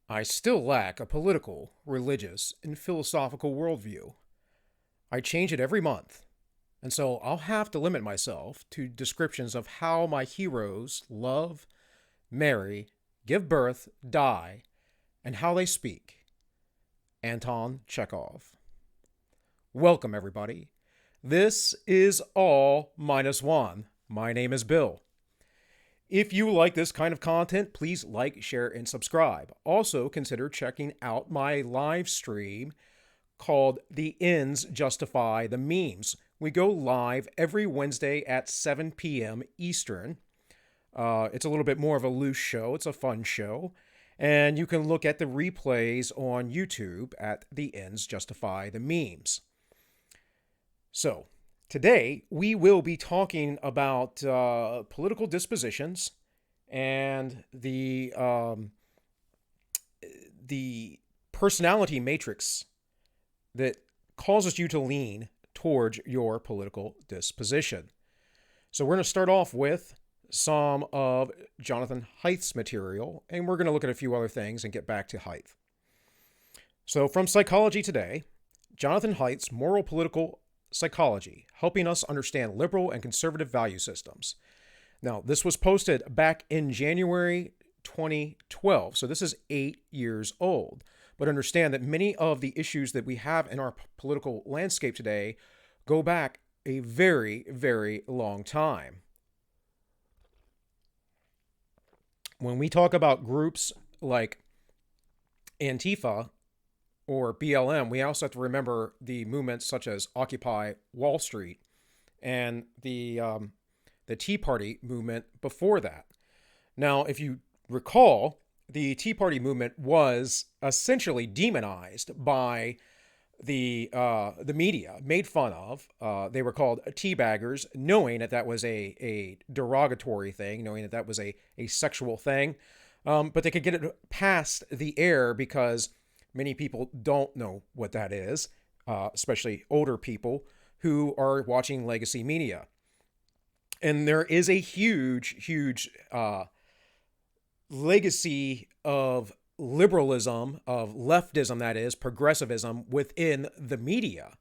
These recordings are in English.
I still lack a political, religious, and philosophical worldview. I change it every month, and so I'll have to limit myself to descriptions of how my heroes love, marry, give birth, die, and how they speak. Anton Chekhov. Welcome, everybody. This is AllMinucOne. My name is Bill. If you like this kind of content, please like, share, and subscribe. Also, consider checking out my live stream called The Ends Justify the Memes. We go live every Wednesday at 7 p.m. Eastern. It's a little bit more of a loose show. It's a fun show. And you can look at the replays on YouTube at The Ends Justify the Memes. So, today, we will be talking about political dispositions and the personality matrix that causes you to lean towards your political disposition. So we're going to start off with some of Jonathan Haidt's material, and we're going to look at a few other things and get back to Haidt. So from Psychology Today, Jonathan Haidt's Moral Political Psychology, helping us understand liberal and conservative value systems. Now, this was posted back in January 2012, so this is 8 years old. But understand that many of the issues that we have in our political landscape today go back a very, very long time. When we talk about groups like Antifa or BLM, we also have to remember the movements such as Occupy Wall Street and the Tea Party movement before that. Now, if you recall, the Tea Party movement was essentially demonized by the media, made fun of. They were called teabaggers, knowing that that was a derogatory thing, knowing that that was a sexual thing. But they could get it past the air because many people don't know what that is, especially older people who are watching legacy media. And there is a huge legacy of liberalism, of leftism, that is, progressivism within the media.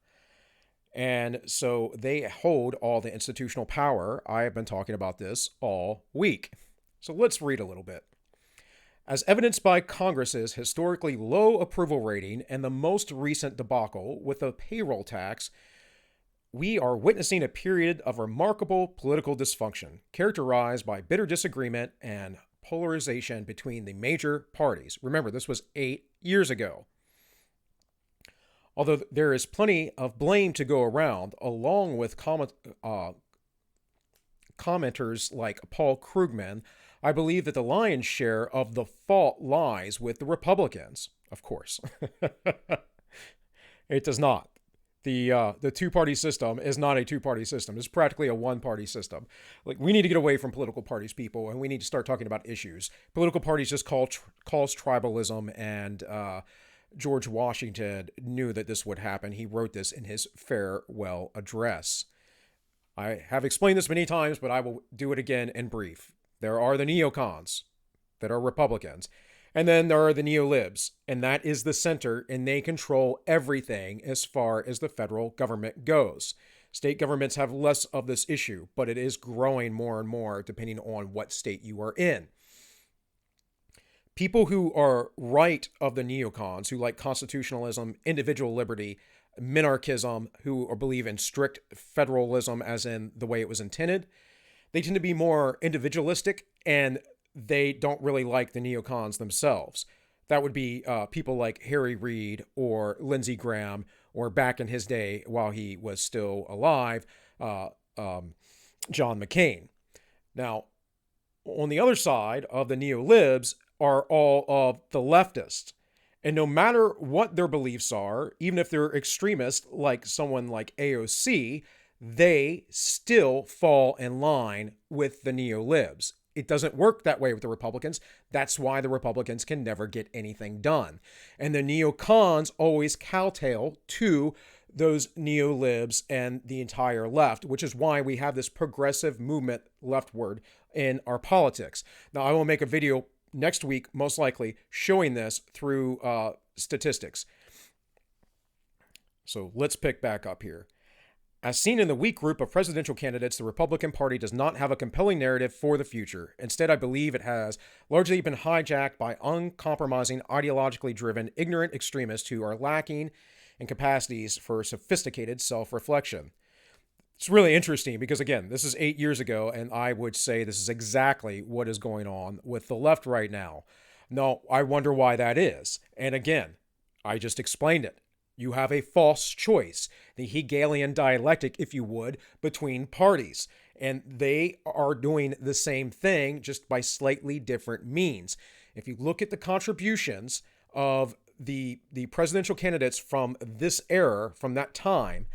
And so they hold all the institutional power. I have been talking about this all week. So let's read a little bit. As evidenced by Congress's historically low approval rating and the most recent debacle with the payroll tax, we are witnessing a period of remarkable political dysfunction, characterized by bitter disagreement and polarization between the major parties. Remember, this was 8 years ago. Although there is plenty of blame to go around, along with commenters like Paul Krugman, I believe that the lion's share of the fault lies with the Republicans. Of course. It does not. The two-party system is not a two-party system. It's practically a one-party system. Like, we need to get away from political parties, people, and we need to start talking about issues. Political parties just cause tribalism, and George Washington knew that this would happen. He wrote this in his farewell address. I have explained this many times, but I will do it again in brief. There are the neocons that are Republicans. And then there are the neolibs, and that is the center, and they control everything as far as the federal government goes. State governments have less of this issue, but it is growing more and more depending on what state you are in. People who are right of the neocons, who like constitutionalism, individual liberty, minarchism, who believe in strict federalism as in the way it was intended, they tend to be more individualistic, and they don't really like the neocons themselves. That would be people like Harry Reid or Lindsey Graham, or back in his day while he was still alive, John McCain. Now, on the other side of the neolibs are all of the leftists. And no matter what their beliefs are, even if they're extremists like someone like AOC, they still fall in line with the neolibs. It doesn't work that way with the Republicans. That's why the Republicans can never get anything done. And the neocons always kowtow to those neolibs and the entire left, which is why we have this progressive movement leftward in our politics. Now, I will make a video next week, most likely, showing this through statistics. So let's pick back up here. As seen in the weak group of presidential candidates, the Republican Party does not have a compelling narrative for the future. Instead, I believe it has largely been hijacked by uncompromising, ideologically driven, ignorant extremists who are lacking in capacities for sophisticated self-reflection. It's really interesting because, again, this is 8 years ago, and I would say this is exactly what is going on with the left right now. No, I wonder why that is. And again, I just explained it. You have a false choice, the Hegelian dialectic, if you would, between parties. And they are doing the same thing, just by slightly different means. If you look at the contributions of the presidential candidates from this era, from that time,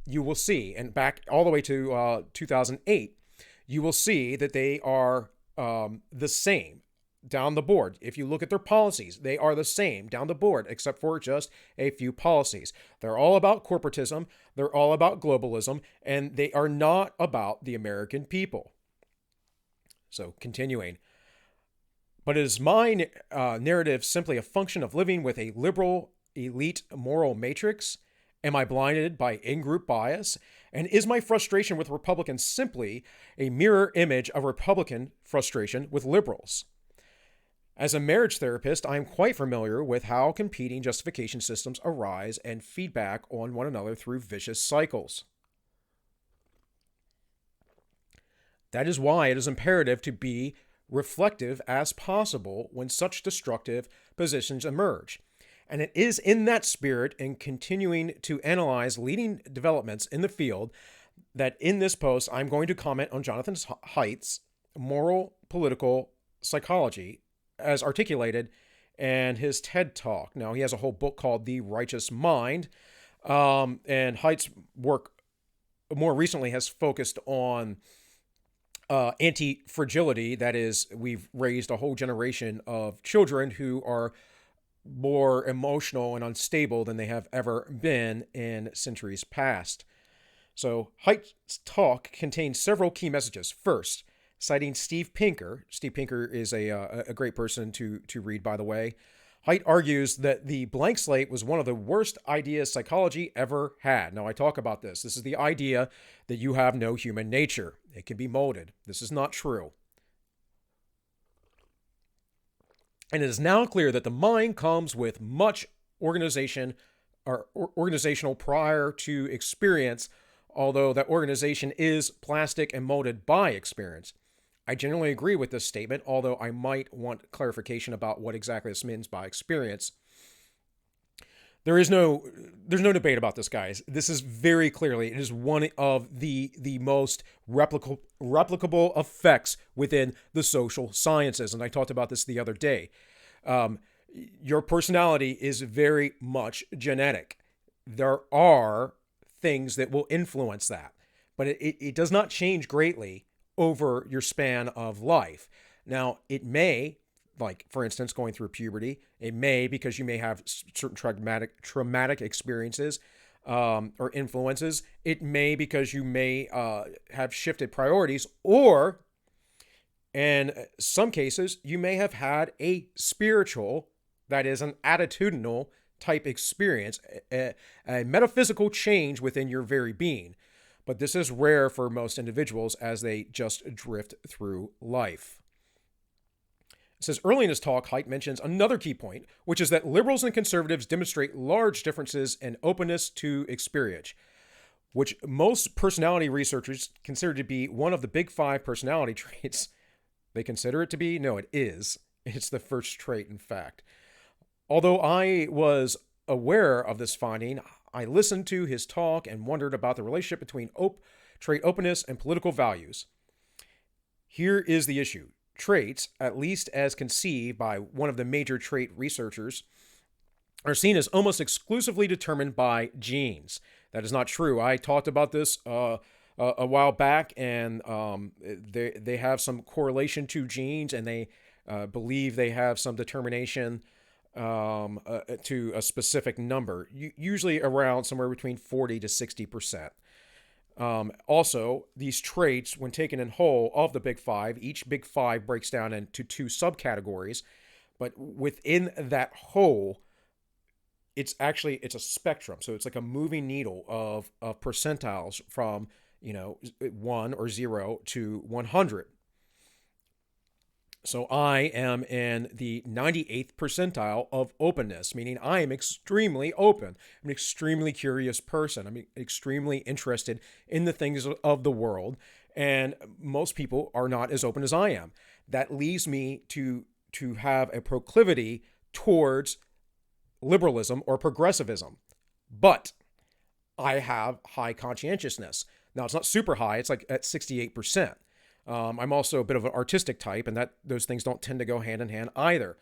you will see, and back all the way to 2008, you will see that they are the same down the board. If you look at their policies, they are the same down the board, except for just a few policies. They're all about corporatism, they're all about globalism, and they are not about the American people. So, continuing. But is my narrative simply a function of living with a liberal elite moral matrix? Am I blinded by in-group bias? And is my frustration with Republicans simply a mirror image of Republican frustration with liberals? As a marriage therapist, I am quite familiar with how competing justification systems arise and feedback on one another through vicious cycles. That is why it is imperative to be reflective as possible when such destructive positions emerge. And it is in that spirit and continuing to analyze leading developments in the field that in this post I'm going to comment on Jonathan Haidt's moral political psychology as articulated in his TED Talk. Now, he has a whole book called The Righteous Mind, and Haidt's work more recently has focused on anti-fragility. That is, we've raised a whole generation of children who are more emotional and unstable than they have ever been in centuries past. So Haidt's talk contains several key messages. First, citing Steve Pinker. Steve Pinker is a great person to read, by the way. Haidt argues that the blank slate was one of the worst ideas psychology ever had. Now, I talk about this. This is the idea that you have no human nature. It can be molded. This is not true. And it is now clear that the mind comes with much organization or organizational prior to experience, although that organization is plastic and molded by experience. I generally agree with this statement, although I might want clarification about what exactly this means by experience. There's no debate about this, guys. This is very clearly, it is one of the most replicable effects within the social sciences. And I talked about this the other day. Your personality is very much genetic. There are things that will influence that, but it does not change greatly over your span of life. Now, it may, like, for instance, going through puberty, it may, because you may have certain traumatic experiences or influences. It may because you may have shifted priorities, or in some cases, you may have had a spiritual, that is an attitudinal type experience, a metaphysical change within your very being. But this is rare for most individuals as they just drift through life. It says, early in his talk, Haidt mentions another key point, which is that liberals and conservatives demonstrate large differences in openness to experience, which most personality researchers consider to be one of the big 5 personality traits. They consider it to be? No, it is. It's the first trait, in fact. Although I was aware of this finding, I listened to his talk and wondered about the relationship between trait openness and political values. Here is the issue. Traits, at least as conceived by one of the major trait researchers, are seen as almost exclusively determined by genes. That is not true. I talked about this a while back, and they have some correlation to genes, and they believe they have some determination to a specific number, usually around somewhere between 40 to 60%. Also, these traits, when taken in whole of the big five, each big five breaks down into two subcategories. But within that whole, it's a spectrum. So it's like a moving needle of percentiles from 1 or 0 to 100. So I am in the 98th percentile of openness, meaning I am extremely open. I'm an extremely curious person. I'm extremely interested in the things of the world, and most people are not as open as I am. That leaves me to have a proclivity towards liberalism or progressivism. But I have high conscientiousness. Now, it's not super high, it's like at 68%. I'm also a bit of an artistic type, and that those things don't tend to go hand in hand either.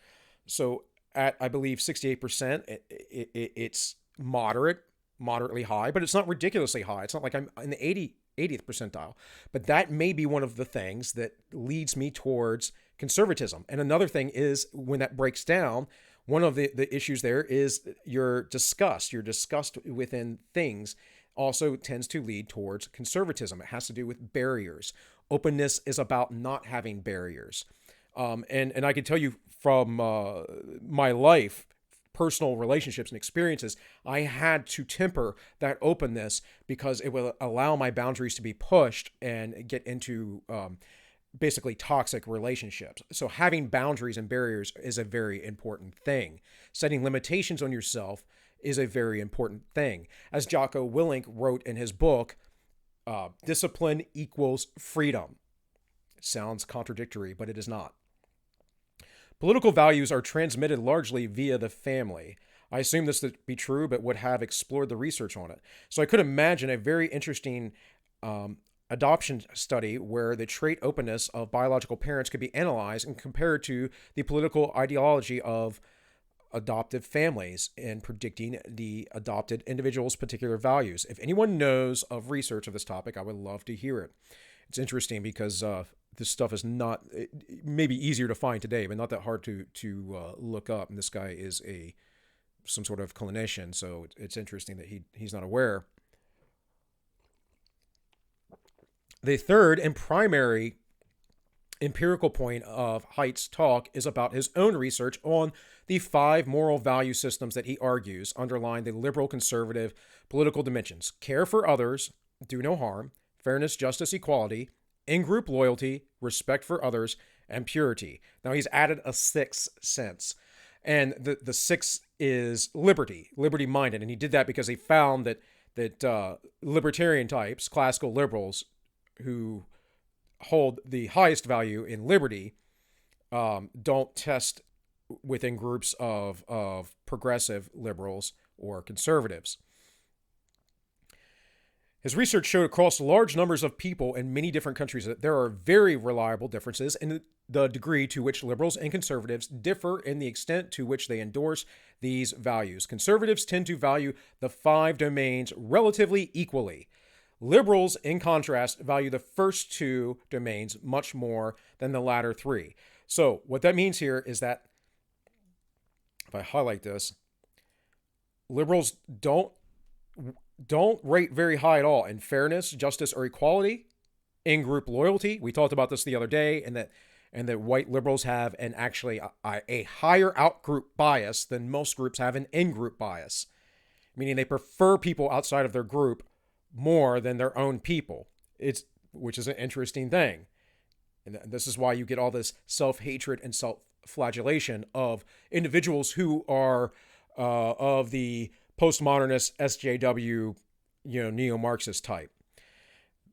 So at, I believe, 68%, it's moderately high, but it's not ridiculously high. It's not like I'm in the 80th percentile. But that may be one of the things that leads me towards conservatism. And another thing is when that breaks down, one of the issues there is your disgust. Your disgust within things also tends to lead towards conservatism. It has to do with barriers. Openness is about not having barriers. And I can tell you from my life, personal relationships and experiences, I had to temper that openness because it will allow my boundaries to be pushed and get into basically toxic relationships. So having boundaries and barriers is a very important thing. Setting limitations on yourself is a very important thing. As Jocko Willink wrote in his book, discipline equals freedom. Sounds contradictory, but it is not. Political values are transmitted largely via the family. I assume this to be true, but would have explored the research on it. So I could imagine a very interesting adoption study where the trait openness of biological parents could be analyzed and compared to the political ideology of adoptive families in predicting the adopted individual's particular values. If anyone knows of research of this topic, I would love to hear it. It's interesting because this stuff is not, maybe easier to find today, but not that hard to look up. And this guy is some sort of clinician, so it's interesting that he's not aware. The third and primary empirical point of Haidt's talk is about his own research on the 5 moral value systems that he argues underline the liberal conservative political dimensions: care for others, do no harm, fairness, justice, equality, in-group loyalty, respect for others, and purity. Now he's added a 6th sense, and the 6th is liberty-minded, and he did that because he found that libertarian types, classical liberals, who hold the highest value in liberty, don't test within groups of progressive liberals or conservatives. His research showed across large numbers of people in many different countries that there are very reliable differences in the degree to which liberals and conservatives differ in the extent to which they endorse these values. Conservatives tend to value the 5 domains relatively equally. Liberals, in contrast, value the first 2 domains much more than the latter 3. So what that means here is that, if I highlight this, liberals don't rate very high at all in fairness, justice, or equality, in-group loyalty. We talked about this the other day, and that white liberals have a higher out-group bias than most groups have an in-group bias, meaning they prefer people outside of their group more than their own people. Which is an interesting thing. And this is why you get all this self-hatred and self-flagellation of individuals who are of the postmodernist SJW, neo-Marxist type.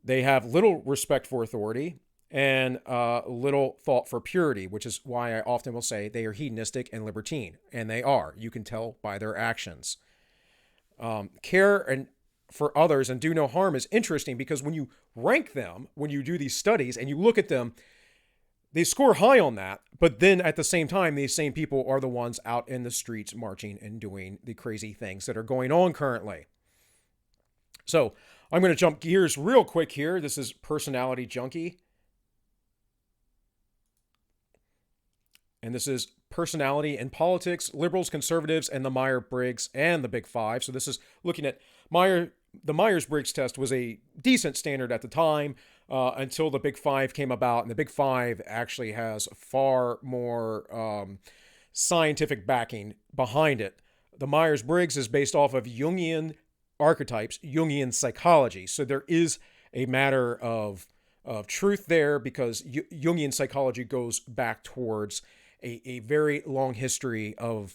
They have little respect for authority and little thought for purity, which is why I often will say they are hedonistic and libertine. And they are. You can tell by their actions. Care and for others and do no harm is interesting because when you rank them, when you do these studies and you look at them, they score high on that. But then at the same time, these same people are the ones out in the streets marching and doing the crazy things that are going on currently. So I'm going to jump gears real quick here. This is Personality Junkie. And this is Personality and Politics, Liberals, Conservatives, and the Myers-Briggs and the Big Five. So this is looking at the Myers-Briggs test was a decent standard at the time until the Big Five came about, and the Big Five actually has far more scientific backing behind it. The Myers-Briggs is based off of Jungian archetypes, Jungian psychology. So there is a matter of truth there because Jungian psychology goes back towards a very long history of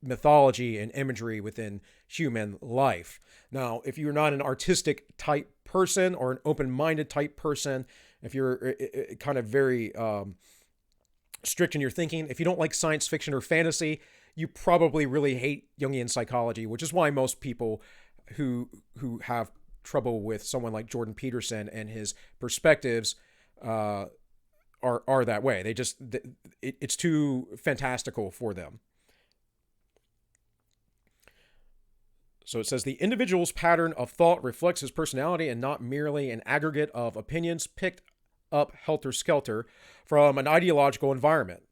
mythology and imagery within human life. Now, if you're not an artistic type person or an open-minded type person, if you're kind of very strict in your thinking, if you don't like science fiction or fantasy, you probably really hate Jungian psychology, which is why most people who have trouble with someone like Jordan Peterson and his perspectives are that way. They just it's too fantastical for them. So it says the individual's pattern of thought reflects his personality and not merely an aggregate of opinions picked up helter-skelter from an ideological environment.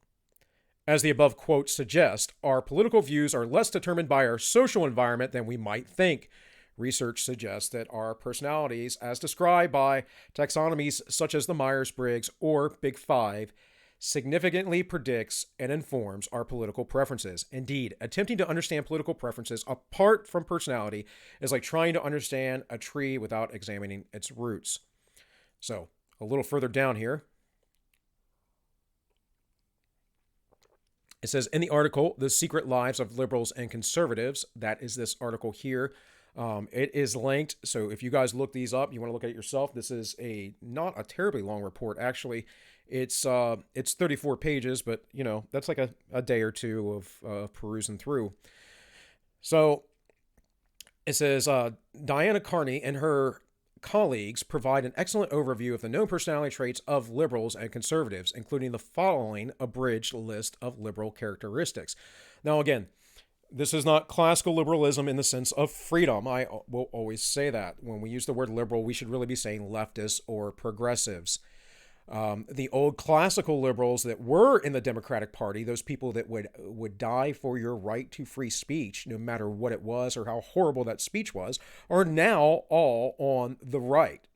As the above quote suggests, our political views are less determined by our social environment than we might think. Research suggests that our personalities, as described by taxonomies such as the Myers-Briggs or Big Five, significantly predicts and informs our political preferences. Indeed, attempting to understand political preferences apart from personality is like trying to understand a tree without examining its roots. So, a little further down here, it says in the article, The Secret Lives of Liberals and Conservatives, that is this article here. It is linked, so if you guys look these up, you want to look at it yourself. This is not a terribly long report, actually. It's 34 pages, but that's like a day or two of perusing through. So it says Diana Carney and her colleagues provide an excellent overview of the known personality traits of liberals and conservatives, including the following abridged list of liberal characteristics. Now, again, this is not classical liberalism in the sense of freedom. I will always say that. When we use the word liberal, we should really be saying leftists or progressives. The old classical liberals that were in the Democratic Party, those people that would die for your right to free speech, no matter what it was or how horrible that speech was, are now all on the right.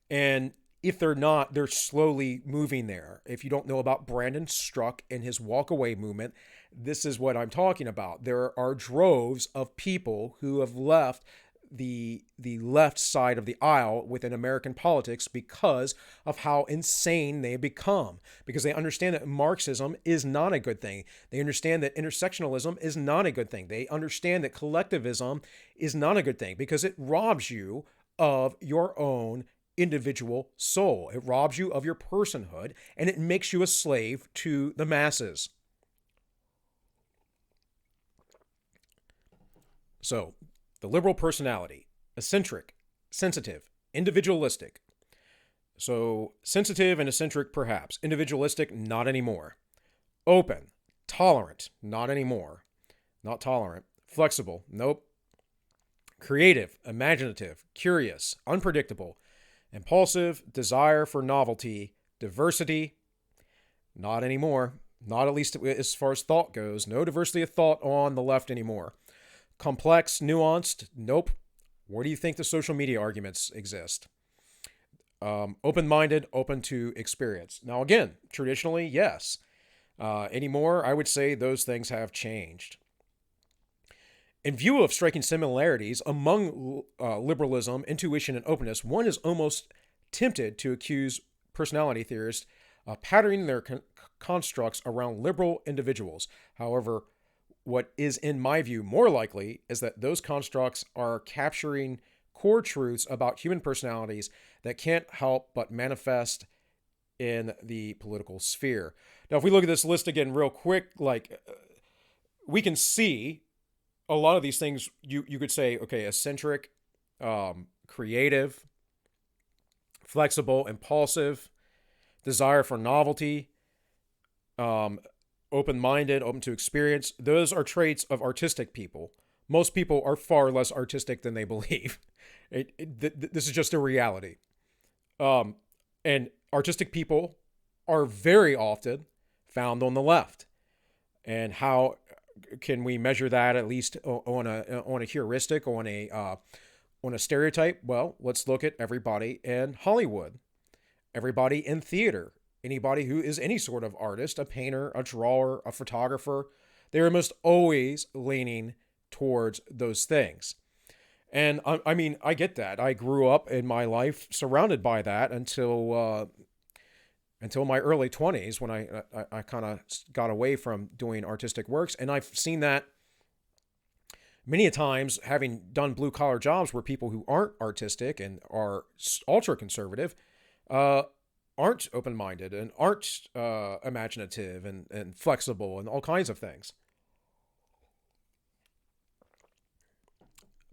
And if they're not, they're slowly moving there. If you don't know about Brandon Struck and his walkaway movement, this is what I'm talking about. There are droves of people who have left the left side of the aisle within American politics because of how insane they have become. Because they understand that Marxism is not a good thing. They understand that intersectionalism is not a good thing. They understand that collectivism is not a good thing because it robs you of your own individual soul. It robs you of your personhood and it makes you a slave to the masses. So, the liberal personality, eccentric, sensitive, individualistic. So, sensitive and eccentric perhaps, individualistic not anymore. Open, tolerant, not anymore. Not tolerant. Flexible, nope. Creative, imaginative, curious, unpredictable. Impulsive, desire for novelty, diversity, not anymore. Not at least as far as thought goes. No diversity of thought on the left anymore. Complex, nuanced, nope. Where do you think the social media arguments exist? Open-minded, open to experience. Now again, traditionally, yes. Anymore, I would say those things have changed. In view of striking similarities among liberalism, intuition, and openness, one is almost tempted to accuse personality theorists of patterning their constructs around liberal individuals. However, what is, in my view, more likely is that those constructs are capturing core truths about human personalities that can't help but manifest in the political sphere. Now, if we look at this list again real quick, we can see a lot of these things. You could say, okay, eccentric, creative, flexible, impulsive, desire for novelty, open-minded, open to experience. Those are traits of artistic people. Most people are far less artistic than they believe. This is just a reality. And artistic people are very often found on the left. And how can we measure that at least on a heuristic, on a stereotype? Well, let's look at everybody in Hollywood, everybody in theater, anybody who is any sort of artist, a painter, a drawer, a photographer. They're almost always leaning towards those things. And I mean, I get that. I grew up in my life surrounded by that until my early 20s, when I kind of got away from doing artistic works. And I've seen that many a times, having done blue collar jobs, where people who aren't artistic and are ultra conservative aren't open minded and aren't imaginative and flexible and all kinds of things.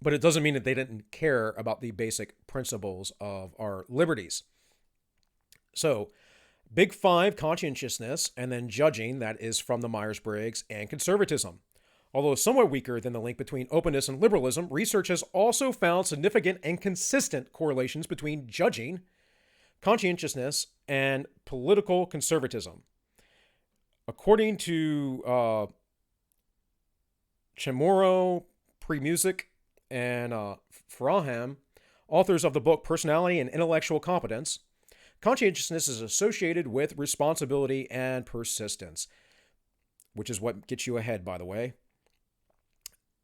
But it doesn't mean that they didn't care about the basic principles of our liberties. So, Big Five conscientiousness and then judging, that is from the Myers-Briggs, and conservatism. Although somewhat weaker than the link between openness and liberalism, research has also found significant and consistent correlations between judging, conscientiousness, and political conservatism. According to Chamorro, Premusic, and Farham, authors of the book Personality and Intellectual Competence, conscientiousness is associated with responsibility and persistence, which is what gets you ahead, by the way.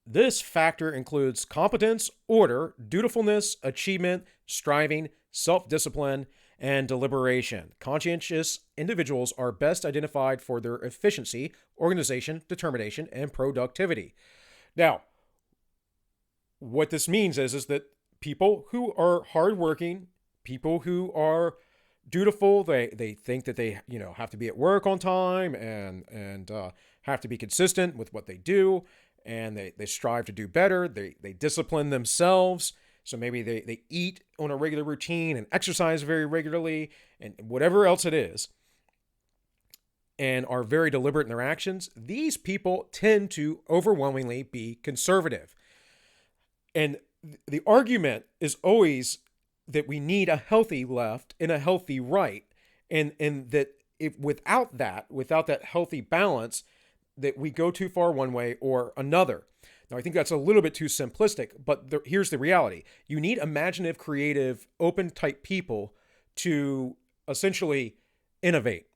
This factor includes competence, order, dutifulness, achievement, striving, self-discipline, and deliberation. Conscientious individuals are best identified for their efficiency, organization, determination, and productivity. Now, what this means is that people who are hardworking, people who are dutiful, they think that they have to be at work on time and have to be consistent with what they do, and they strive to do better. They discipline themselves. So maybe they eat on a regular routine and exercise very regularly and whatever else it is, and are very deliberate in their actions. These people tend to overwhelmingly be conservative. And the argument is always that we need a healthy left and a healthy right. And that if without that healthy balance, that we go too far one way or another. Now, I think that's a little bit too simplistic, but here's the reality. You need imaginative, creative, open type people to essentially innovate.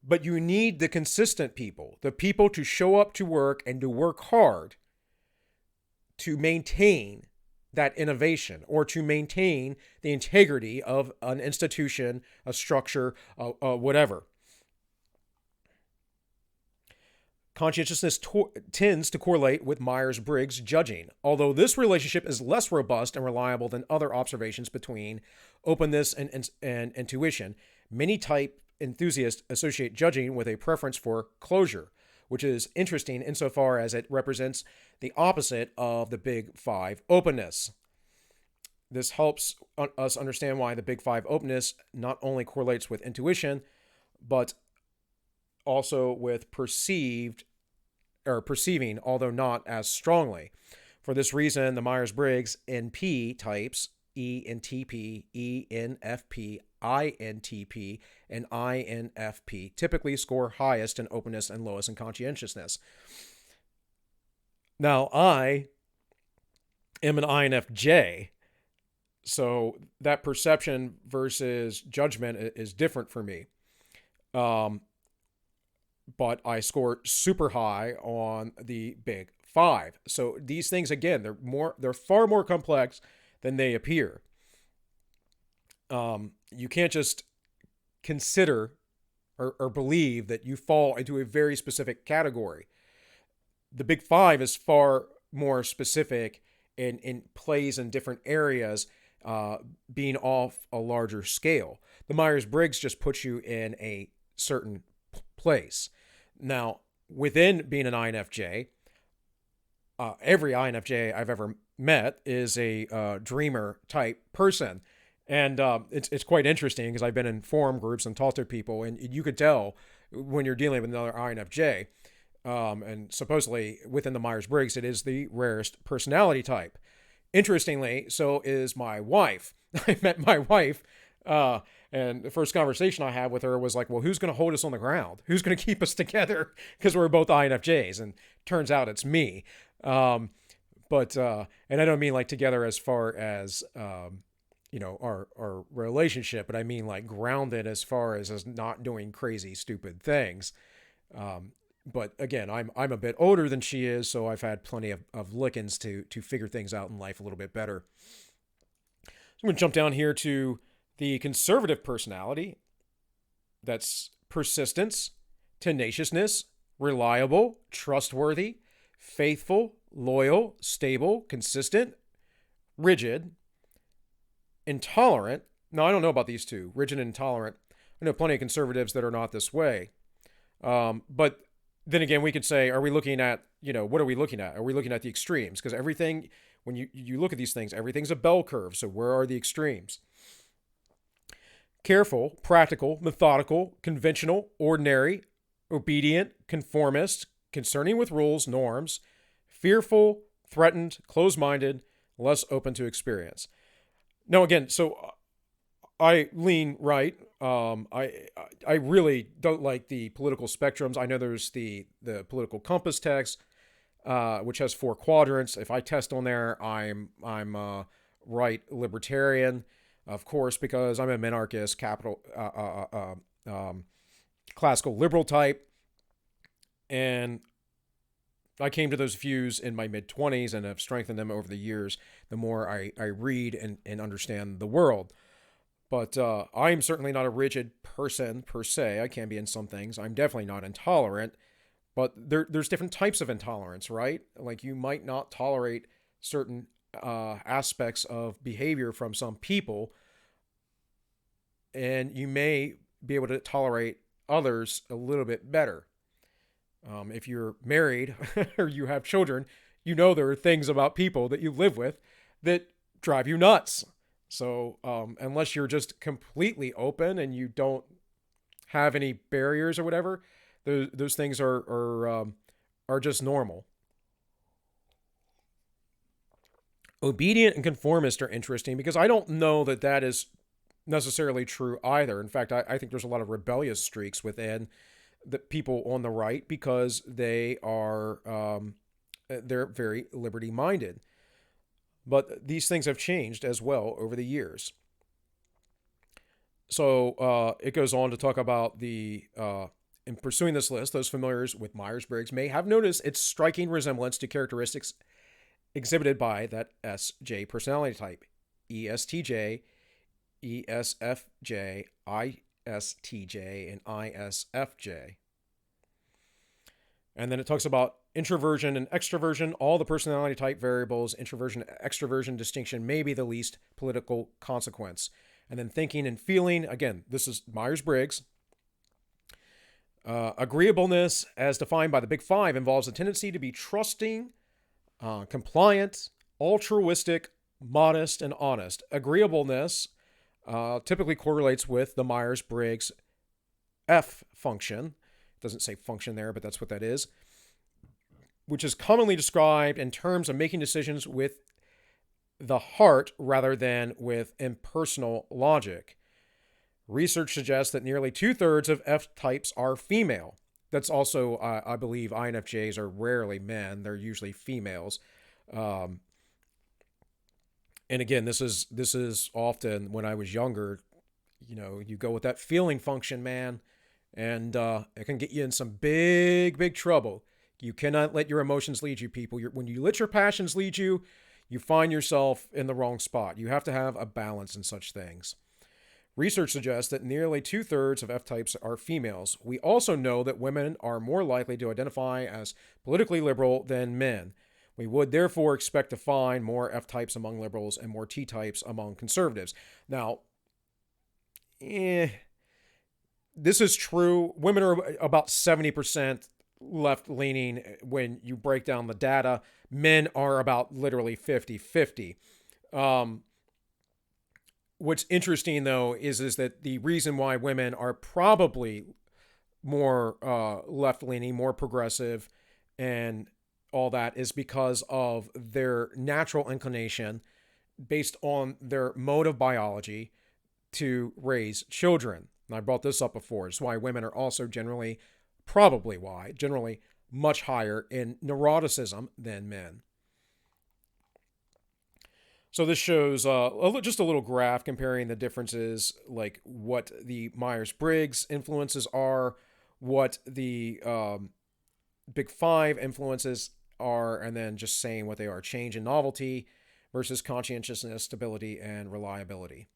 But you need the consistent people, the people to show up to work and to work hard to maintain that innovation, or to maintain the integrity of an institution, a structure, whatever. Conscientiousness tends to correlate with Myers-Briggs judging, although this relationship is less robust and reliable than other observations between openness and intuition. Many type enthusiasts associate judging with a preference for closure, which is interesting insofar as it represents the opposite of the Big Five openness. This helps us understand why the Big Five openness not only correlates with intuition, but also with perceiving, although not as strongly. For this reason, the Myers-Briggs NP types, ENTP, ENFP, INTP, and INFP, typically score highest in openness and lowest in conscientiousness. Now, I am an INFJ, so that perception versus judgment is different for me. But I score super high on the Big Five. So these things, again, they're far more complex than they appear. You can't just consider or believe that you fall into a very specific category. The Big Five is far more specific and plays in different areas, being off a larger scale. The Myers-Briggs just puts you in a certain place. Now, within being an INFJ, every INFJ I've ever met is a dreamer type person. And it's quite interesting because I've been in forum groups and talked to people, and you could tell when you're dealing with another INFJ. And supposedly within the Myers-Briggs, it is the rarest personality type. Interestingly, so is my wife. I met my wife And the first conversation I had with her was like, well, who's going to hold us on the ground? Who's going to keep us together? Because we're both INFJs. And turns out it's me. And I don't mean like together as far as, our relationship, but I mean like grounded as far as us not doing crazy, stupid things. But again, I'm a bit older than she is, so I've had plenty of lickings to figure things out in life a little bit better. So I'm going to jump down here to the conservative personality. That's persistence, tenaciousness, reliable, trustworthy, faithful, loyal, stable, consistent, rigid, intolerant. No, I don't know about these two, rigid and intolerant. I know plenty of conservatives that are not this way. But then again, we could say, are we looking at, what are we looking at? Are we looking at the extremes? Because everything, when you look at these things, everything's a bell curve. So where are the extremes? Careful, practical, methodical, conventional, ordinary, obedient, conformist, concerning with rules, norms, fearful, threatened, closed-minded, less open to experience. Now, again, so I lean right. I really don't like the political spectrums. I know there's the political compass text, which has 4 quadrants. If I test on there, I'm right libertarian, of course, because I'm a minarchist, classical liberal type, and I came to those views in my mid-20s and have strengthened them over the years the more I read and understand the world. But I'm certainly not a rigid person per se. I can be in some things. I'm definitely not intolerant. But there's different types of intolerance, right? Like you might not tolerate certain aspects of behavior from some people, and you may be able to tolerate others a little bit better. If you're married or you have children, there are things about people that you live with that drive you nuts. So unless you're just completely open and you don't have any barriers or whatever, those things are just normal. Obedient and conformist are interesting because I don't know that is necessarily true either. In fact, I think there's a lot of rebellious streaks within the people on the right because they're very liberty minded. But these things have changed as well over the years. So it goes on to talk about in pursuing this list, those familiar with Myers-Briggs may have noticed its striking resemblance to characteristics exhibited by that SJ personality type: ESTJ, ESFJ, ISTJ, and ISFJ. And then it talks about introversion and extroversion, all the personality type variables. Introversion, extroversion distinction may be the least political consequence. And then thinking and feeling, again, this is Myers-Briggs. Agreeableness, as defined by the Big Five, involves a tendency to be trusting, compliant, altruistic, modest, and honest. Agreeableness typically correlates with the Myers-Briggs F function. It doesn't say function there, but that's what that is, which is commonly described in terms of making decisions with the heart rather than with impersonal logic. Research suggests that nearly 2/3 of F types are female. That's also, I believe, INFJs are rarely men. They're usually females. And again, this is often when I was younger, you go with that feeling function, man, and it can get you in some big, big trouble. You cannot let your emotions lead you, people. When you let your passions lead you, you find yourself in the wrong spot. You have to have a balance in such things. Research suggests that nearly 2/3 of F-types are females. We also know that women are more likely to identify as politically liberal than men. We would therefore expect to find more F-types among liberals and more T-types among conservatives. Now, this is true. Women are about 70% left-leaning when you break down the data. Men are about literally 50-50. What's interesting, though, is that the reason why women are probably more left-leaning, more progressive, and all that is because of their natural inclination based on their mode of biology to raise children. And I brought this up before. It's why women are also generally much higher in neuroticism than men. So this shows just a little graph comparing the differences, like what the Myers-Briggs influences are, what the Big Five influences are, and then just saying what they are: change and novelty versus conscientiousness, stability, and reliability.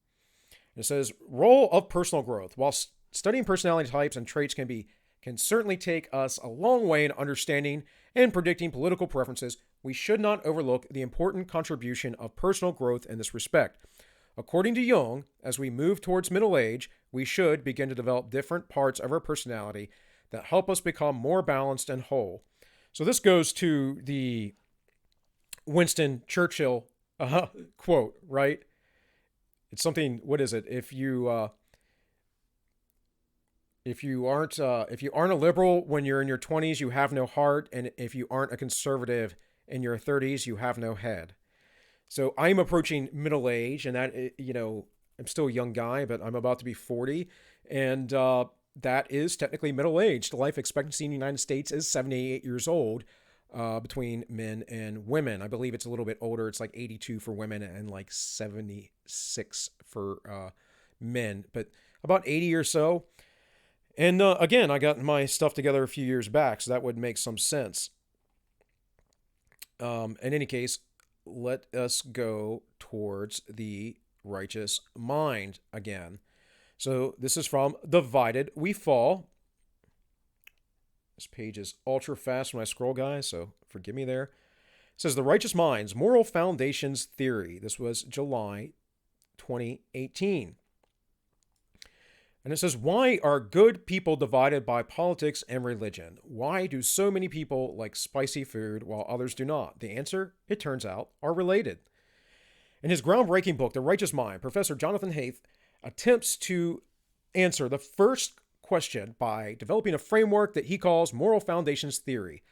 And it says, role of personal growth. While studying personality types and traits can certainly take us a long way in understanding and predicting political preferences, we should not overlook the important contribution of personal growth in this respect. According to Jung, as we move towards middle age, we should begin to develop different parts of our personality that help us become more balanced and whole. So this goes to the Winston Churchill quote, right? It's something. What is it? If you aren't a liberal when you're in your 20s, you have no heart, and if you aren't a conservative in your 30s, you have no head. So I'm approaching middle age, and that, I'm still a young guy, but I'm about to be 40, and that is technically middle age. The life expectancy in the United States is 78 years old between men and women. I believe it's a little bit older. It's like 82 for women and like 76 for men, but about 80 or so. And again, I got my stuff together a few years back, so that would make some sense. In any case, let us go towards the righteous mind again. So this is from Divided We Fall. This page is ultra fast when I scroll, guys, so forgive me there. It says The Righteous Mind's Moral Foundations Theory. This was July 2018. And it says, why are good people divided by politics and religion? Why do so many people like spicy food while others do not? The answer, it turns out, are related. In his groundbreaking book, The Righteous Mind, Professor Jonathan Haidt attempts to answer the first question by developing a framework that he calls Moral Foundations Theory.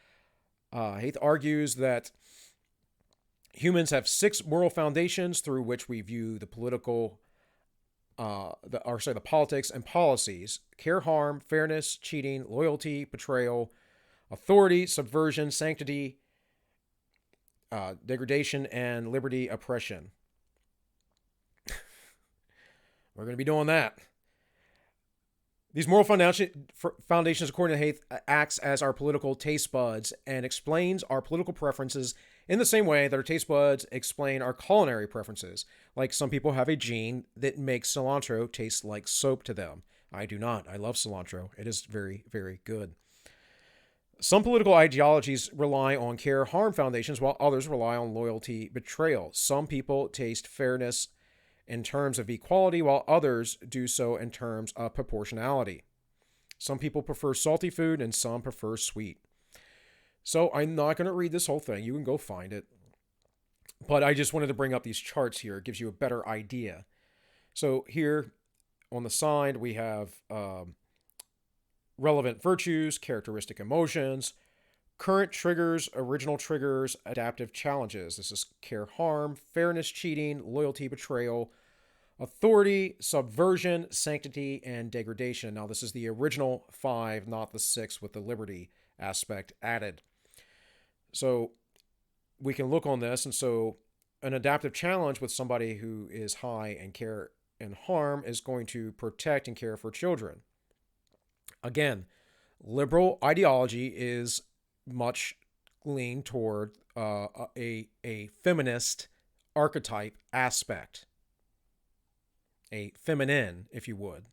Haidt argues that humans have 6 moral foundations through which we view the the politics and policies: care, harm, fairness, cheating, loyalty, betrayal, authority, subversion, sanctity, degradation, and liberty, oppression. We're going to be doing that. These moral foundations, according to Haidt, acts as our political taste buds and explains our political preferences in the same way that our taste buds explain our culinary preferences. Like some people have a gene that makes cilantro taste like soap to them. I do not. I love cilantro. It is very, very good. Some political ideologies rely on care-harm foundations, while others rely on loyalty-betrayal. Some people taste fairness in terms of equality, while others do so in terms of proportionality. Some people prefer salty food, and some prefer sweet. So I'm not going to read this whole thing. You can go find it. But I just wanted to bring up these charts here. It gives you a better idea. So here on the side, we have relevant virtues, characteristic emotions, current triggers, original triggers, adaptive challenges. This is care, harm, fairness, cheating, loyalty, betrayal, authority, subversion, sanctity, and degradation. Now, this is the original 5, not the 6 with the liberty aspect added. So we can look on this, and so an adaptive challenge with somebody who is high in care and harm is going to protect and care for children. Again, liberal ideology is much lean toward a feminist archetype aspect, a feminine, if you would.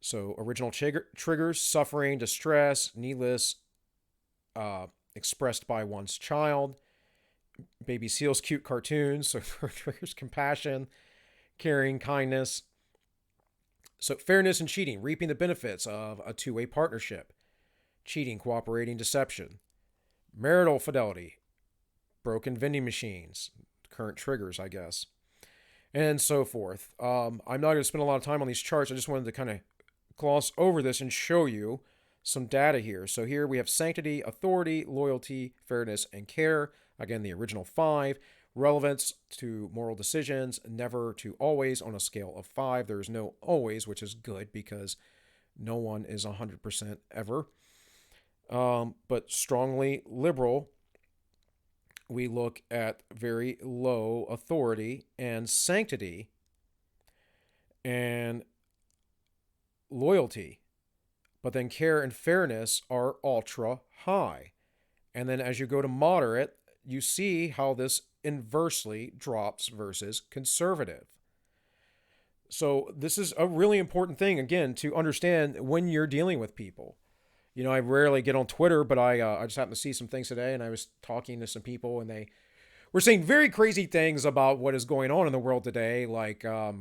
So original triggers: suffering, distress, needless, expressed by one's child. Baby Seal's cute cartoons, so triggers compassion, caring, kindness. So fairness and cheating, reaping the benefits of a two-way partnership. Cheating, cooperating, deception. Marital fidelity, broken vending machines, current triggers, I guess, and so forth. I'm not going to spend a lot of time on these charts. I just wanted to kind of gloss over this and show you some data here. So here we have sanctity, authority, loyalty, fairness, and care. Again, the original 5. Relevance to moral decisions, never to always on a scale of 5. There's no always, which is good because no one is 100% ever. But strongly liberal, we look at very low authority and sanctity and loyalty. But then care and fairness are ultra high. And then as you go to moderate, you see how this inversely drops versus conservative. So this is a really important thing, again, to understand when you're dealing with people. You know, I rarely get on Twitter, but I just happened to see some things today, and I was talking to some people, and they were saying very crazy things about what is going on in the world today. Like, I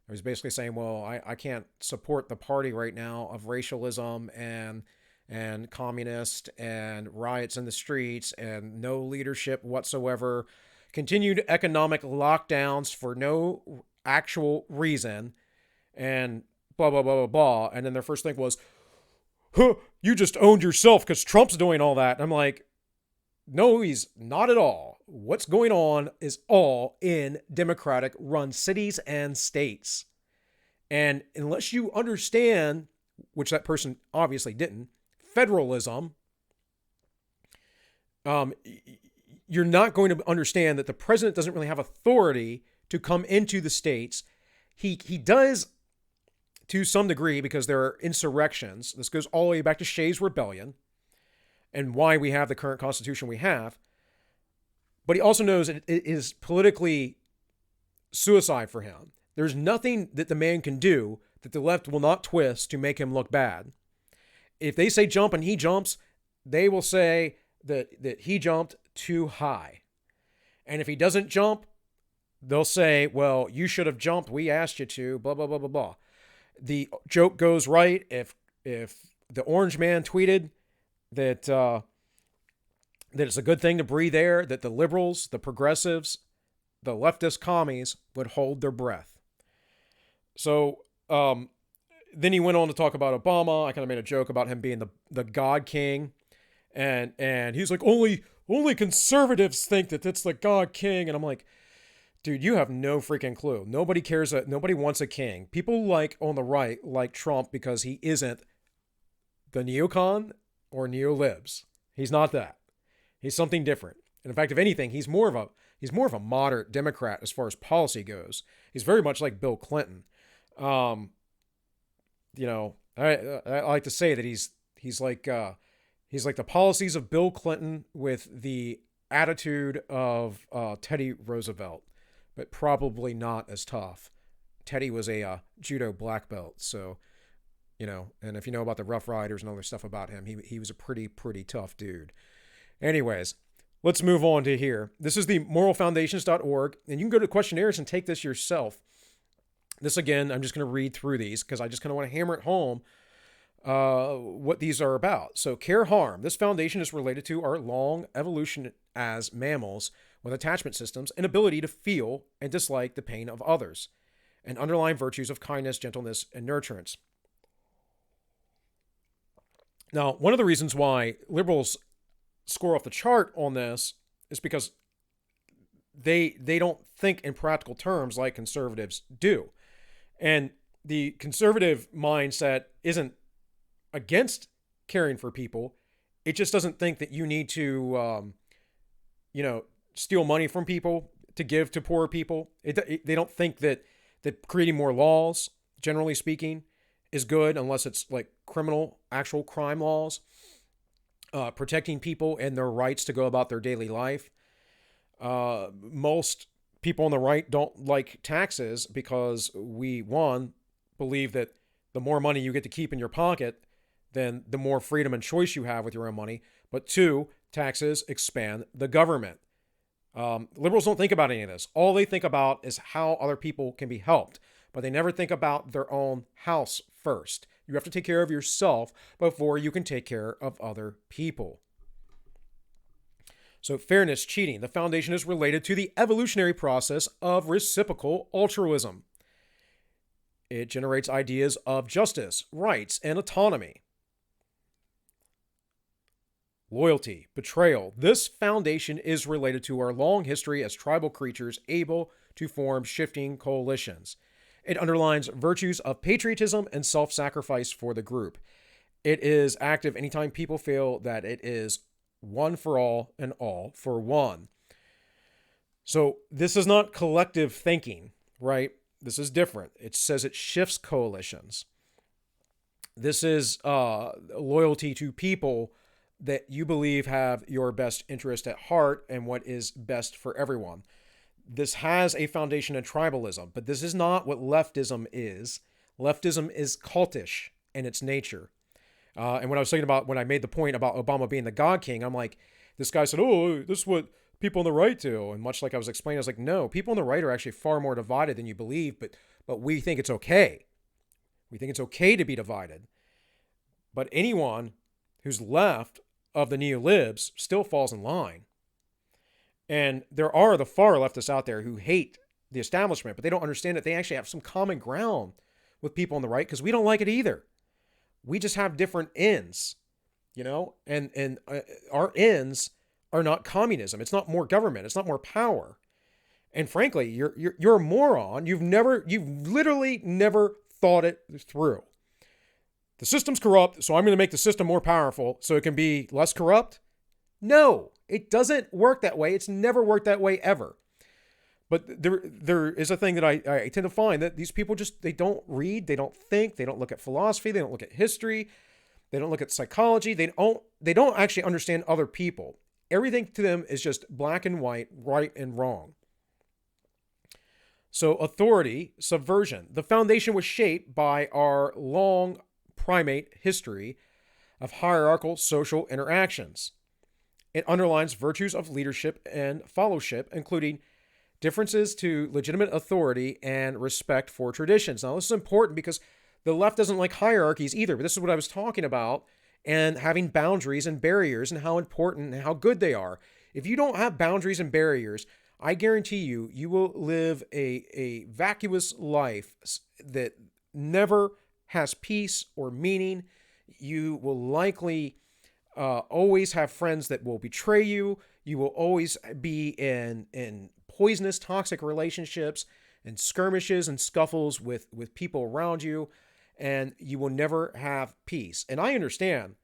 was basically saying, well, I can't support the party right now of racialism and communist and riots in the streets and no leadership whatsoever, continued economic lockdowns for no actual reason, and blah, blah, blah, blah, blah. And then their first thing was, huh, you just owned yourself because Trump's doing all that. And I'm like, no, he's not at all. What's going on is all in Democratic run cities and states. And unless you understand, which that person obviously didn't, federalism, you're not going to understand that the president doesn't really have authority to come into the states. He does to some degree because there are insurrections. This goes all the way back to Shays' Rebellion and why we have the current constitution we have. But he also knows it is politically suicide for him. There's nothing that the man can do that the left will not twist to make him look bad. If they say jump and he jumps, they will say that he jumped too high. And if he doesn't jump, they'll say, well, you should have jumped. We asked you to, blah, blah, blah, blah, blah. The joke goes right. If the orange man tweeted that it's a good thing to breathe air, that the liberals, the progressives, the leftist commies would hold their breath. So then he went on to talk about Obama. I kind of made a joke about him being the God King. And he's like, only conservatives think that it's the God King. And I'm like, dude, you have no freaking clue. Nobody cares. Nobody wants a king. People on the right like Trump because he isn't the neocon or neolibs. He's not that. He's something different. And in fact, if anything, he's more of a moderate Democrat as far as policy goes. He's very much like Bill Clinton. I like to say that he's like the policies of Bill Clinton with the attitude of Teddy Roosevelt, but probably not as tough. Teddy was a judo black belt, so and if you know about the Rough Riders and other stuff about him, he was a pretty tough dude. Anyways, let's move on to here. This is the moralfoundations.org, and you can go to questionnaires and take this yourself. This, again, I'm just going to read through these because I just kind of want to hammer it home what these are about. So, care harm. This foundation is related to our long evolution as mammals with attachment systems and ability to feel and dislike the pain of others, and underlying virtues of kindness, gentleness, and nurturance. Now, one of the reasons why liberals score off the chart on this is because they don't think in practical terms like conservatives do. And the conservative mindset isn't against caring for people. It just doesn't think that you need to, steal money from people to give to poor people. They don't think that creating more laws, generally speaking, is good unless it's like actual crime laws, protecting people and their rights to go about their daily life. Most people on the right don't like taxes because we, one, believe that the more money you get to keep in your pocket, then the more freedom and choice you have with your own money. But two, taxes expand the government. Liberals don't think about any of this. All they think about is how other people can be helped, but they never think about their own house first. You have to take care of yourself before you can take care of other people. So fairness, cheating. The foundation is related to the evolutionary process of reciprocal altruism. It generates ideas of justice, rights, and autonomy. loyalty, betrayal. This foundation is related to our long history as tribal creatures able to form shifting coalitions. It underlines virtues of patriotism and self-sacrifice for the group. It is active anytime people feel that it is one for all and all for one. So this is not collective thinking, right? This is different. It says it shifts coalitions. This is loyalty to people that you believe have your best interest at heart and what is best for everyone. This has a foundation in tribalism, but this is not what leftism is. Leftism is cultish in its nature. And when I was thinking about, when I made the point about Obama being the God King, I'm like, this guy said, oh, this is what people on the right do. And much like I was explaining, I was like, no, people on the right are actually far more divided than you believe, but we think it's okay. We think it's okay to be divided. But anyone who's left of the neo-libs still falls in line. And there are the far leftists out there who hate the establishment, but they don't understand that they actually have some common ground with people on the right because we don't like it either. We just have different ends, you know, and our ends are not communism. It's not more government. It's not more power. And frankly, you're a moron. You've literally never thought it through. The system's corrupt, so I'm going to make the system more powerful so it can be less corrupt. No, it doesn't work that way. It's never worked that way ever. But there is a thing that I tend to find that these people they don't read, they don't think, they don't look at philosophy, they don't look at history, they don't look at psychology, they don't actually understand other people. Everything to them is just black and white, right and wrong. So authority, subversion. The foundation was shaped by our long primate history of hierarchical social interactions. It underlines virtues of leadership and fellowship, including differences to legitimate authority and respect for traditions. Now, this is important because the left doesn't like hierarchies either, but this is what I was talking about, and having boundaries and barriers and how important and how good they are. If you don't have boundaries and barriers, I guarantee you will live a vacuous life that never has peace or meaning. You will likely always have friends that will betray you. You will always be in poisonous, toxic relationships and skirmishes and scuffles with people around you, and you will never have peace. And I understand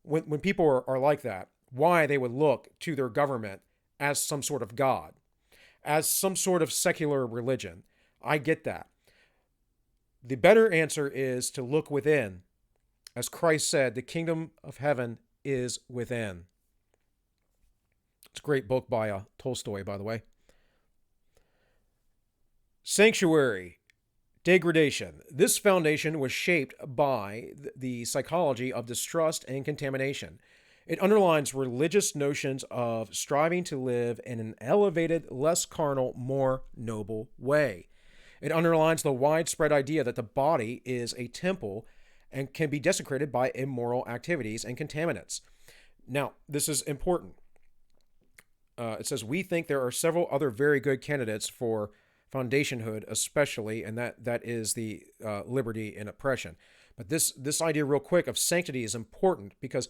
when people are like that, why they would look to their government as some sort of God, as some sort of secular religion. I get that. The better answer is to look within. As Christ said, the kingdom of heaven is within. It's a great book by Tolstoy, by the way. Sanctuary, degradation. This foundation was shaped by the psychology of distrust and contamination. It underlines religious notions of striving to live in an elevated, less carnal, more noble way. It underlines the widespread idea that the body is a temple and can be desecrated by immoral activities and contaminants. Now, this is important. It says, we think there are several other very good candidates for foundationhood, especially, and that is the liberty and oppression. But this idea real quick of sanctity is important because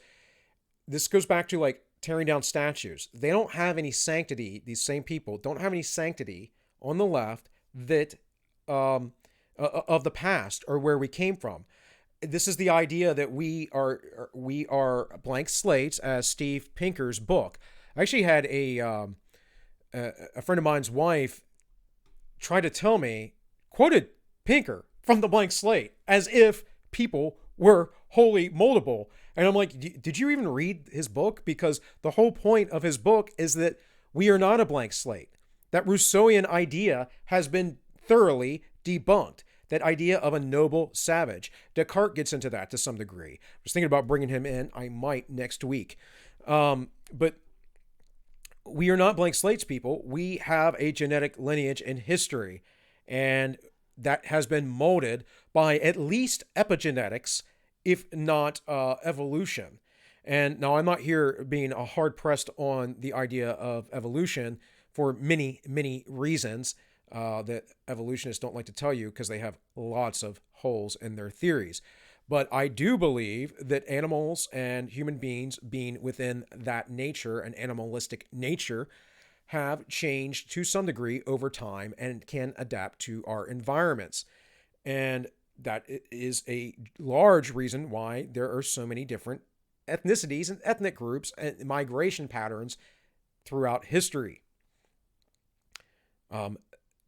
this goes back to like tearing down statues. They don't have any sanctity. These same people don't have any sanctity on the left that of the past or where we came from. This is the idea that we are blank slates, as Steve Pinker's book. I actually had a friend of mine's wife try to tell me, quoted Pinker from the blank slate as if people were wholly moldable. And I'm like, did you even read his book? Because the whole point of his book is that we are not a blank slate. That Rousseauian idea has been thoroughly debunked. That idea of a noble savage. Descartes gets into that to some degree. I was thinking about bringing him in. I might next week. But we are not blank slates, people. We have a genetic lineage and history. And that has been molded by at least epigenetics, if not evolution. And now I'm not here being hard pressed on the idea of evolution for many, many reasons that evolutionists don't like to tell you because they have lots of holes in their theories. But I do believe that animals and human beings, being within that nature, an animalistic nature, have changed to some degree over time and can adapt to our environments. And that is a large reason why there are so many different ethnicities and ethnic groups and migration patterns throughout history. Um,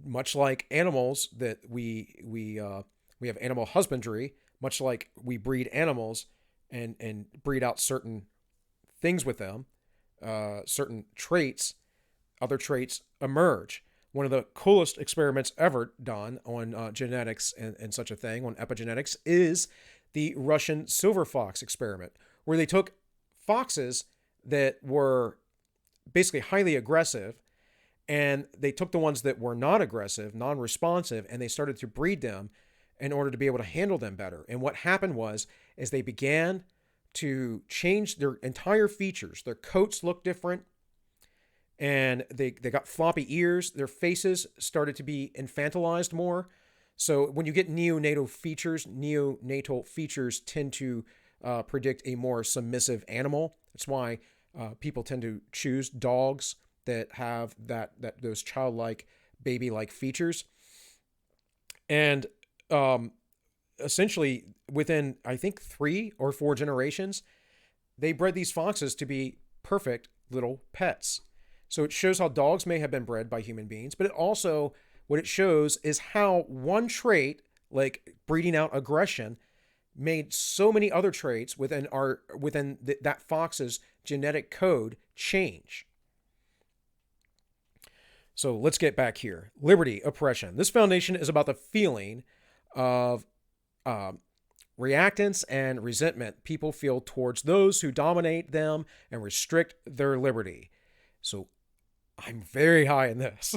Much like animals that we have animal husbandry, much like we breed animals and breed out certain things with them, certain traits, other traits emerge. One of the coolest experiments ever done on genetics and such a thing, on epigenetics, is the Russian silver fox experiment, where they took foxes that were basically highly aggressive, and they took the ones that were not aggressive, non-responsive, and they started to breed them in order to be able to handle them better. And what happened was, is they began to change their entire features. Their coats looked different, and they got floppy ears. Their faces started to be infantilized more. So when you get neonatal features tend to predict a more submissive animal. That's why people tend to choose dogs that have those childlike, baby-like features. And essentially, within I think 3 or 4 generations, they bred these foxes to be perfect little pets. So it shows how dogs may have been bred by human beings, but it also, what it shows is how one trait, like breeding out aggression, made so many other traits within that fox's genetic code change. So let's get back here. Liberty, oppression. This foundation is about the feeling of reactance and resentment people feel towards those who dominate them and restrict their liberty. So I'm very high in this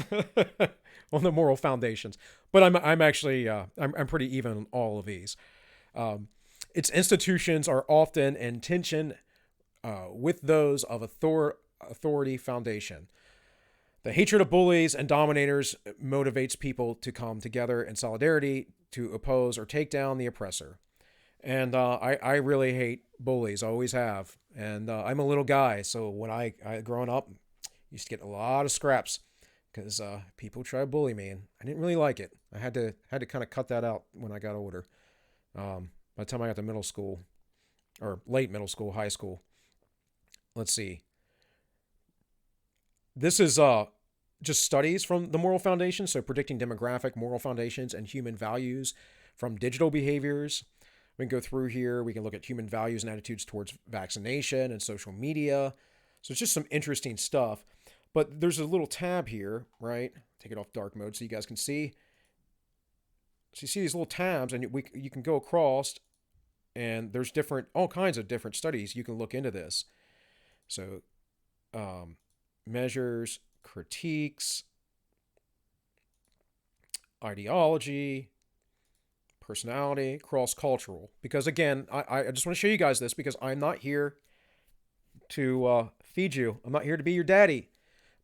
on the moral foundations, but I'm actually I'm pretty even on all of these. Its institutions are often in tension with those of authority foundation. The hatred of bullies and dominators motivates people to come together in solidarity to oppose or take down the oppressor. And I really hate bullies, I always have. And I'm a little guy, so when I growing up, used to get a lot of scraps because people try to bully me, and I didn't really like it. I had to kind of cut that out when I got older. By the time I got to middle school, or late middle school, high school. Let's see. This is just studies from the moral foundation, so predicting demographic, moral foundations, and human values from digital behaviors. We can go through here. We can look at human values and attitudes towards vaccination and social media. So it's just some interesting stuff. But there's a little tab here, right? Take it off dark mode so you guys can see. So you see these little tabs, and you can go across, and there's all kinds of different studies you can look into this. So measures, critiques, ideology, personality, cross-cultural. Because again, I just want to show you guys this because I'm not here to feed you. I'm not here to be your daddy.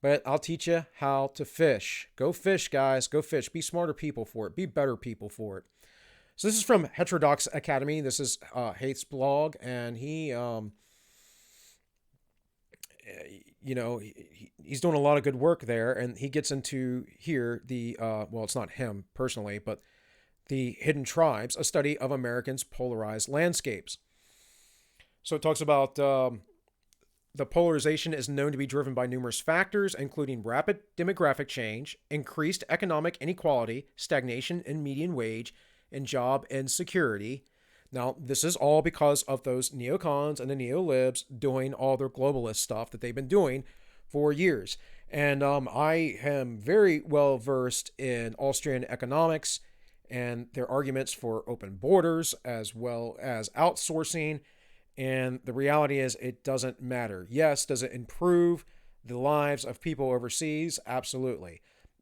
But I'll teach you how to fish. Go fish, guys. Go fish. Be smarter people for it. Be better people for it. So this is from Heterodox Academy. This is Haith's blog, and he's doing a lot of good work there, and he gets into here well, it's not him personally, but the Hidden Tribes, a study of Americans' polarized landscapes. So it talks about the polarization is known to be driven by numerous factors, including rapid demographic change, increased economic inequality, stagnation in median wage, and job insecurity. Now, this is all because of those neocons and the neolibs doing all their globalist stuff that they've been doing for years. And I am very well versed in Austrian economics and their arguments for open borders as well as outsourcing. And the reality is it doesn't matter. Yes, does it improve the lives of people overseas? Absolutely.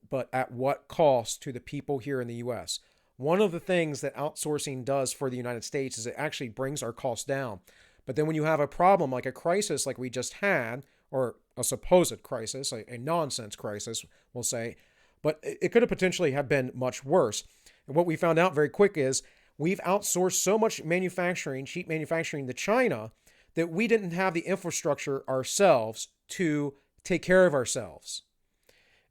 But at what cost to the people here in the U.S.? One of the things that outsourcing does for the United States is it actually brings our costs down. But then when you have a problem like a crisis like we just had, or a supposed crisis, a nonsense crisis, we'll say, but it could have potentially have been much worse. And what we found out very quick is We've outsourced so much manufacturing, cheap manufacturing to China, that we didn't have the infrastructure ourselves to take care of ourselves.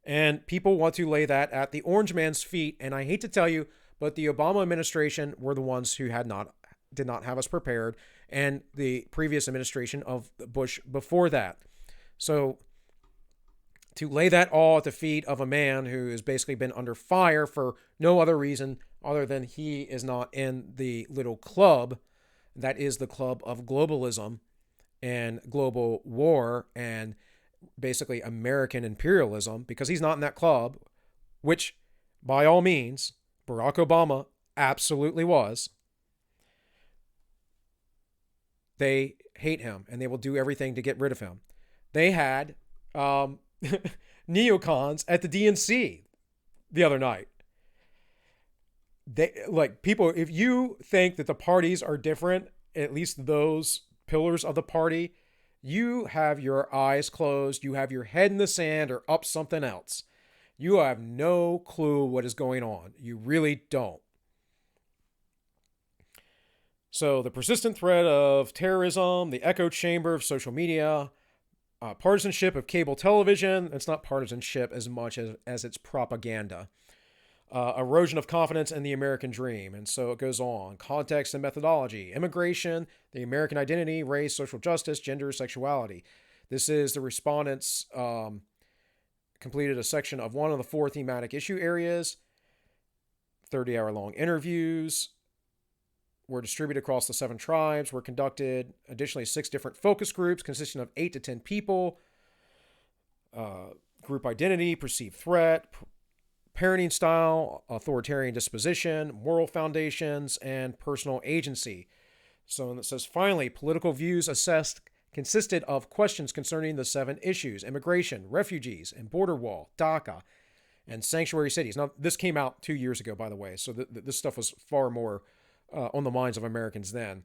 And people want to lay that at the orange man's feet. And I hate to tell you, but the Obama administration were the ones who did not have us prepared, and the previous administration of Bush before that. So to lay that all at the feet of a man who has basically been under fire for no other reason other than he is not in the little club that is the club of globalism and global war and basically American imperialism, because he's not in that club, which by all means Barack Obama absolutely was. They hate him and they will do everything to get rid of him. They had neocons at the DNC the other night. They, like, people, if you think that the parties are different, at least those pillars of the party, you have your eyes closed, you have your head in the sand or up something else. You have no clue what is going on. You really don't. So the persistent threat of terrorism, the echo chamber of social media, partisanship of cable television. It's not partisanship as much as it's propaganda. Erosion of confidence in the American dream. And so it goes on. Context and methodology. Immigration, the American identity, race, social justice, gender, sexuality. This is the respondents completed a section of one of the 4 thematic issue areas. 30-hour-long interviews were distributed across the 7 tribes, were conducted. Additionally, 6 different focus groups consisting of 8 to 10 people. Group identity, perceived threat, parenting style, authoritarian disposition, moral foundations, and personal agency. So it says, finally, political views assessed consisted of questions concerning the 7 issues: immigration, refugees, and border wall, DACA, and sanctuary cities. Now, this came out 2 years ago, by the way, so this stuff was far more on the minds of Americans then.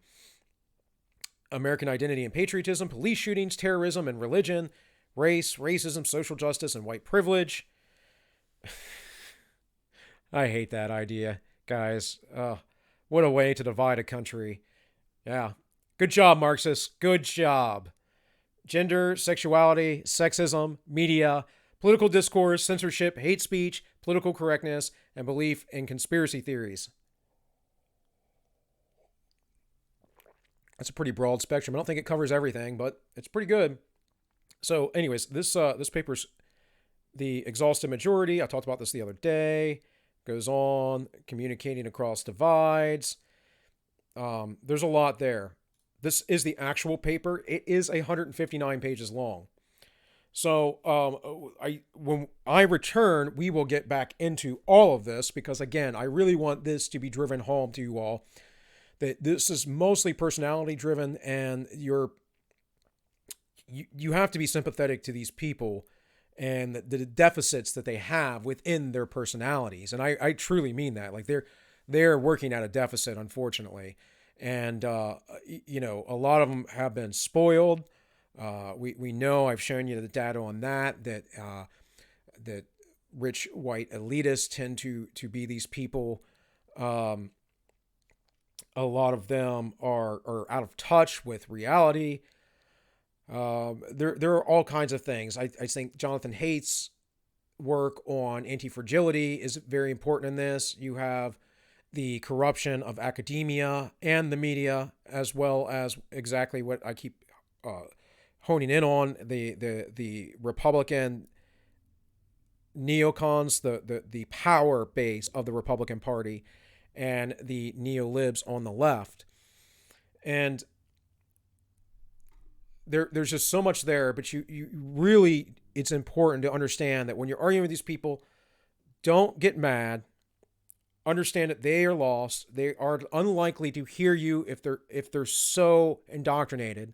American identity and patriotism, police shootings, terrorism and religion, race, racism, social justice, and white privilege. I hate that idea, guys. What a way to divide a country. Yeah. Good job, Marxists. Good job. Gender, sexuality, sexism, media, political discourse, censorship, hate speech, political correctness, and belief in conspiracy theories. That's a pretty broad spectrum. I don't think it covers everything, but it's pretty good. So anyways, this paper's the exhaustive majority. I talked about this the other day. Goes on, communicating across divides. There's a lot there. This is the actual paper. It is 159 pages long. So when I return, we will get back into all of this, because again, I really want this to be driven home to you all, that this is mostly personality driven, and you have to be sympathetic to these people and the deficits that they have within their personalities. And I truly mean that. Like, they're working at a deficit, unfortunately. And, a lot of them have been spoiled. We know, I've shown you the data on that rich white elitists tend to be these people. A lot of them are out of touch with reality. There are all kinds of things. I think Jonathan Haidt's work on anti-fragility is very important in this. You have the corruption of academia and the media, as well as exactly what I keep honing in on, the Republican neocons, the power base of the Republican Party, and the neo-libs on the left. And there's just so much there, but you really, it's important to understand that when you're arguing with these people, don't get mad. Understand that they are lost. They are unlikely to hear you if they're so indoctrinated.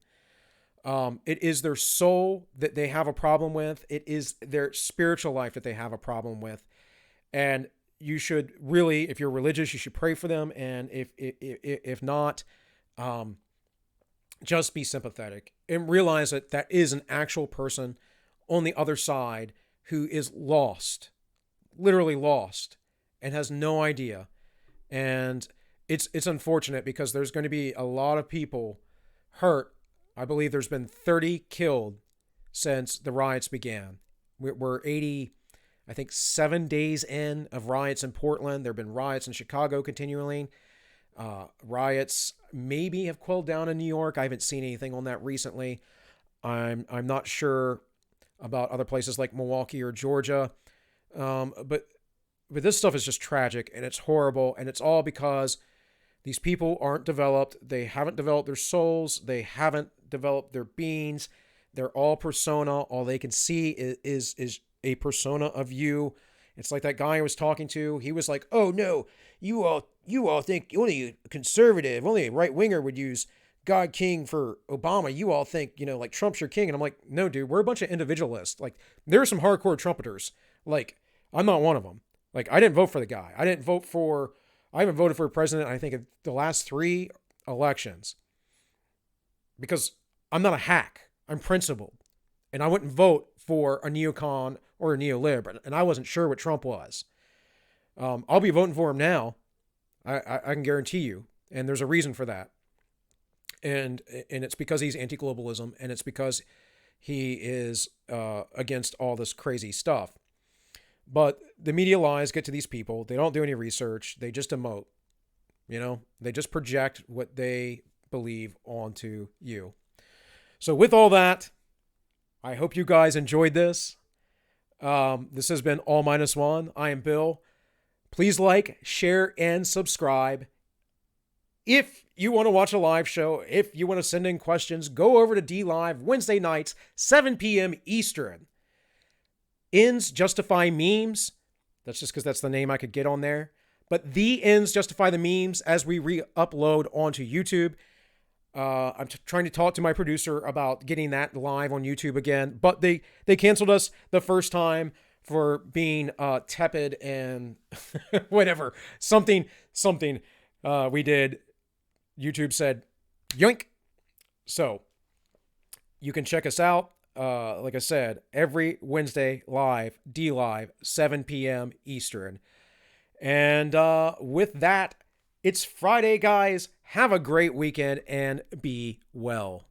It is their soul that they have a problem with. It is their spiritual life that they have a problem with. And you should really, if you're religious, you should pray for them. And if not, just be sympathetic and realize that that is an actual person on the other side who is lost, literally lost, and has no idea. And it's unfortunate because there's going to be a lot of people hurt. I believe there's been 30 killed since the riots began. We're 80, I think 7 days in of riots in Portland. There have been riots in Chicago continuing. Riots maybe have quelled down in New York. I haven't seen anything on that recently. I'm not sure about other places like Milwaukee or Georgia. But this stuff is just tragic and it's horrible, and it's all because these people aren't developed. They haven't developed their souls. They haven't developed their beings. They're all persona. All they can see is a persona of you. It's like that guy I was talking to. He was like, "Oh no, you all think only a conservative, only a right winger would use God King for Obama. You all think, like Trump's your king." And I'm like, "No, dude, we're a bunch of individualists. Like, there are some hardcore trumpeters. Like, I'm not one of them. Like, I didn't vote for the guy. I haven't voted for a president, I think, in the last 3 elections. Because I'm not a hack. I'm principled. And I wouldn't vote for a neocon or a neolib. And I wasn't sure what Trump was. I'll be voting for him now. I can guarantee you. And there's a reason for that. And it's because he's anti-globalism. And it's because he is against all this crazy stuff. But the media lies get to these people. They don't do any research. They just emote. They just project what they believe onto you. So with all that, I hope you guys enjoyed this. This has been AllMinucOne. I am Bill. Please like, share, and subscribe. If you want to watch a live show, if you want to send in questions, go over to DLive Wednesday nights, 7 p.m. Eastern. Ends justify memes. That's just because that's the name I could get on there. But the ends justify the memes as we re-upload onto YouTube. I'm trying to talk to my producer about getting that live on YouTube again. But they canceled us the first time for being tepid and whatever. Something we did. YouTube said, yoink. So you can check us out. Like I said, every Wednesday live, DLive, 7 p.m. Eastern. And with that, it's Friday, guys. Have a great weekend and be well.